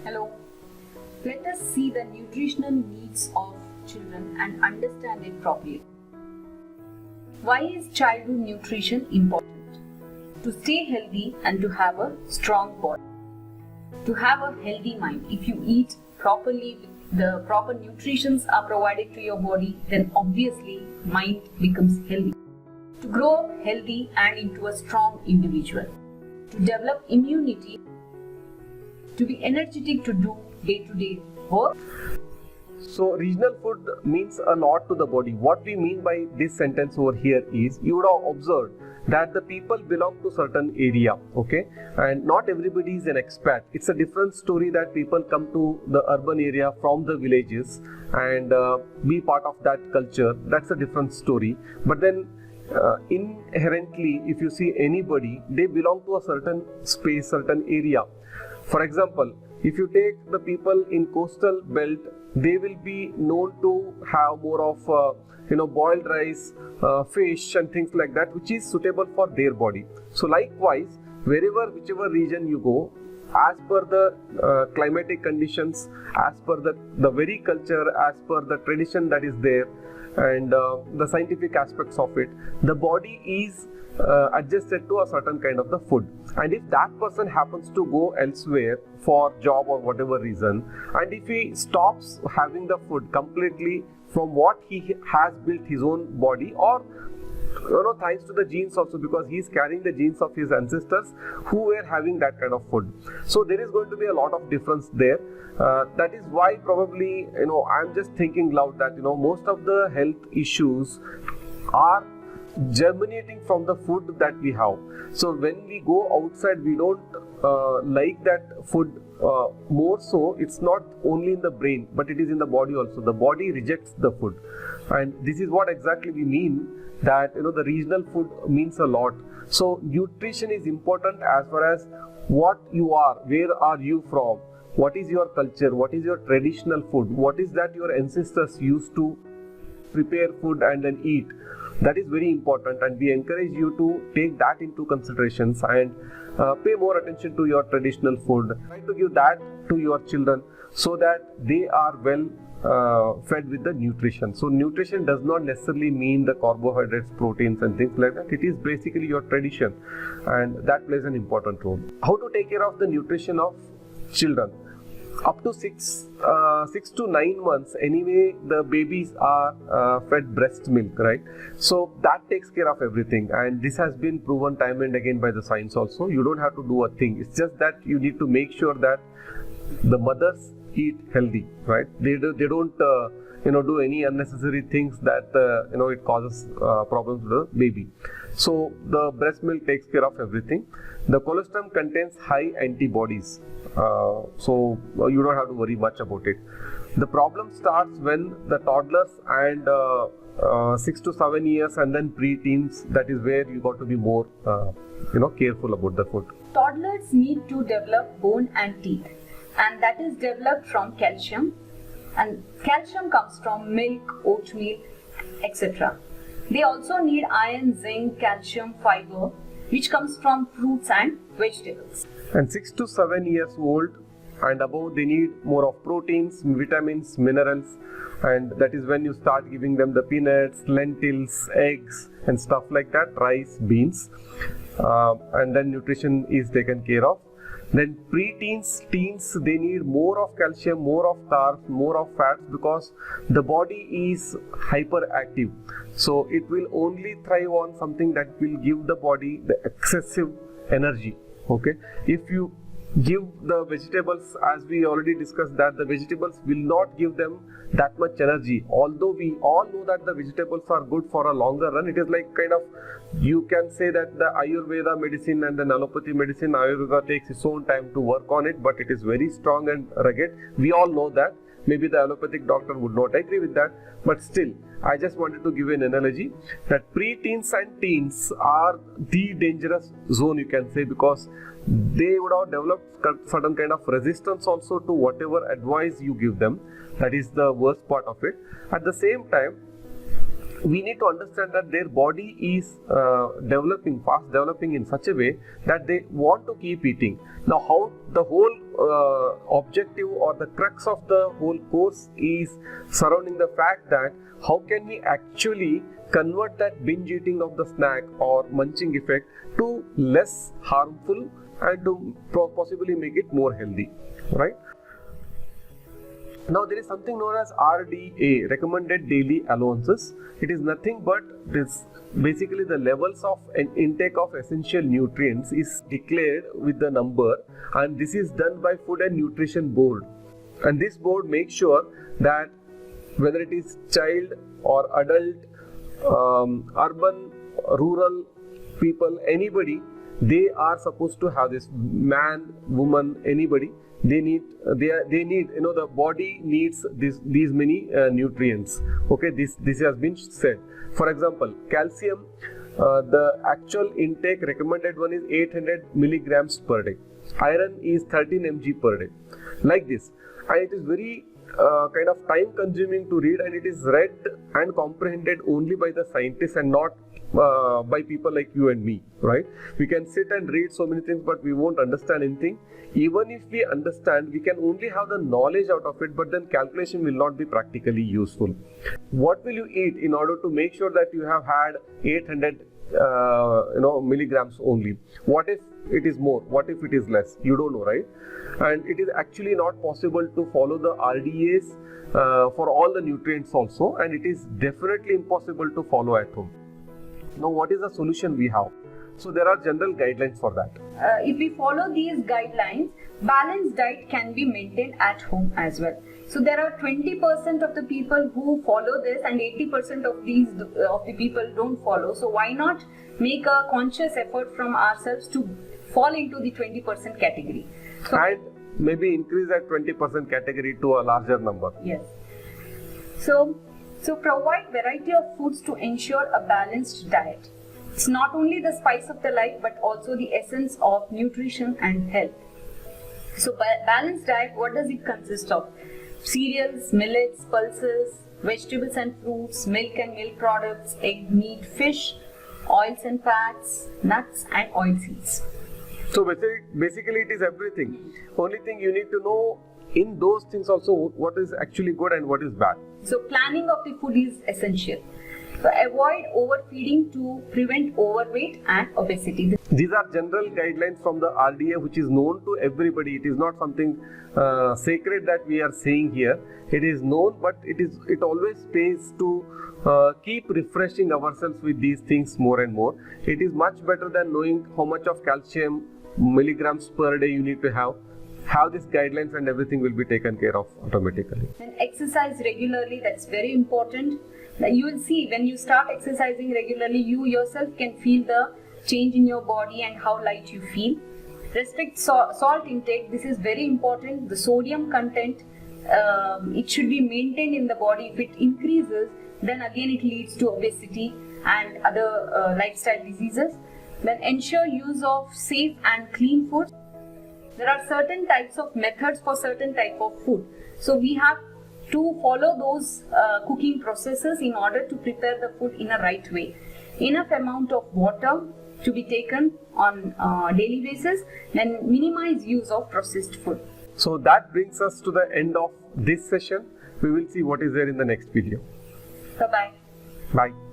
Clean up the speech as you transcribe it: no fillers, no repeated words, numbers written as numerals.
Hello. Let us see the nutritional needs of children and understand it properly. Why is childhood nutrition important? To stay healthy and to have a strong body. To have a healthy mind. If you eat properly, the proper nutritions are provided to your body, then obviously mind becomes healthy. To grow up healthy and into a strong individual. To develop immunity. To be energetic to do day-to-day work. So regional food means a lot to the body. What we mean by this sentence over here is, you would have observed that the people belong to certain area, okay, and not everybody is an expat. It's a different story that people come to the urban area from the villages and be part of that culture. That's a different story. But then inherently, if you see anybody, they belong to a certain space, certain area. For example, if you take the people in coastal belt, they will be known to have more of boiled rice, fish and things like that, which is suitable for their body. So likewise, whichever region you go, as per the climatic conditions, as per the very culture, as per the tradition that is there, and the scientific aspects of it, the body is adjusted to a certain kind of the food. And if that person happens to go elsewhere for job or whatever reason, and if he stops having the food completely from what he has built his own body, or thanks to the genes also, because he is carrying the genes of his ancestors who were having that kind of food. So there is going to be a lot of difference there. That is why probably I'm just thinking loud that most of the health issues are germinating from the food that we have. So when we go outside, we don't like that food more so. It's not only in the brain, but it is in the body also. The body rejects the food, and this is what exactly we mean that the regional food means a lot. So nutrition is important as far as what you are, where are you from, what is your culture, what is your traditional food, what is that your ancestors used to prepare food and then eat. That is very important, and we encourage you to take that into considerations and pay more attention to your traditional food. Try to give that to your children so that they are well fed with the nutrition. So nutrition does not necessarily mean the carbohydrates, proteins and things like that. It is basically your tradition, and that plays an important role. How to take care of the nutrition of children? Up to 6 to 9 months, anyway, the babies are fed breast milk, right? So that takes care of everything, and this has been proven time and again by the science also. You don't have to do a thing. It's just that you need to make sure that the mothers eat healthy, right? They don't do any unnecessary things that it causes problems to the baby. So the breast milk takes care of everything. The colostrum contains high antibodies, so you don't have to worry much about it. The problem starts when the toddlers and 6 to 7 years and then pre-teens. That is where you got to be more careful about the food. Toddlers need to develop bone and teeth, and that is developed from calcium, and calcium comes from milk, oatmeal, etc. They also need iron, zinc, calcium, fiber, which comes from fruits and vegetables. And 6 to 7 years old and above, they need more of proteins, vitamins, minerals, and that is when you start giving them the peanuts, lentils, eggs and stuff like that, rice, beans, and then nutrition is taken care of. Then pre-teens, teens, they need more of calcium, more of carbs, more of fats, because the body is hyperactive. So it will only thrive on something that will give the body the excessive energy. Okay, if you give the vegetables, as we already discussed, that the vegetables will not give them that much energy. Although we all know that the vegetables are good for a longer run, it is like kind of, you can say that the Ayurveda medicine and the allopathy medicine, Ayurveda takes its own time to work on it, but it is very strong and rugged. We all know that. Maybe the allopathic doctor would not agree with that, but still, I just wanted to give an analogy that pre-teens and teens are the dangerous zone, you can say, because they would have developed certain kind of resistance also to whatever advice you give them. That is the worst part of it. At the same time, we need to understand that their body is fast developing in such a way that they want to keep eating. Now, how the whole objective or the crux of the whole course is surrounding the fact that how can we actually convert that binge eating of the snack or munching effect to less harmful and to possibly make it more healthy, right? Now there is something known as RDA, recommended daily allowances. It is nothing but this, basically the levels of an intake of essential nutrients is declared with the number, and this is done by Food and Nutrition Board. And this board makes sure that whether it is child or adult, urban, rural people, anybody, they are supposed to have this. Man, woman, anybody, they need the body needs these many nutrients. Okay, this has been said. For example, calcium, the actual intake recommended one is 800 milligrams per day. Iron is 13 mg per day, like this. And it is very kind of time consuming to read, and it is read and comprehended only by the scientists and not by people like you and me, right? We can sit and read so many things, but we won't understand anything. Even if we understand, we can only have the knowledge out of it, but then calculation will not be practically useful. What will you eat in order to make sure that you have had 800 milligrams only? What if it is more? What if it is less? You don't know, right? And it is actually not possible to follow the RDAs for all the nutrients also, and it is definitely impossible to follow at home. Now, what is the solution we have? So there are general guidelines for that. If we follow these guidelines, balanced diet can be maintained at home as well. So there are 20% of the people who follow this, and 80% of the people don't follow. So why not make a conscious effort from ourselves to fall into the 20% category? So, and maybe increase that 20% category to a larger number. Yes. So provide variety of foods to ensure a balanced diet. It's not only the spice of the life, but also the essence of nutrition and health. So balanced diet, what does it consist of? Cereals, millets, pulses, vegetables and fruits, milk and milk products, egg, meat, fish, oils and fats, nuts and oilseeds. So basically it is everything. Only thing you need to know in those things also what is actually good and what is bad. So planning of the food is essential. So avoid overfeeding to prevent overweight and obesity. These are general guidelines from the RDA, which is known to everybody. It is not something sacred that we are saying here. It is known, but it always pays to keep refreshing ourselves with these things more and more. It is much better than knowing how much of calcium milligrams per day you need to have. Have these guidelines and everything will be taken care of automatically. And exercise regularly, that's very important. You will see when you start exercising regularly, you yourself can feel the change in your body and how light you feel. Restrict salt intake, this is very important. The sodium content, it should be maintained in the body. If it increases, then again it leads to obesity and other lifestyle diseases. Then ensure use of safe and clean food. There are certain types of methods for certain type of food. So we have to follow those cooking processes in order to prepare the food in a right way. Enough amount of water to be taken on a daily basis, then minimize use of processed food. So that brings us to the end of this session. We will see what is there in the next video. Bye-bye. Bye.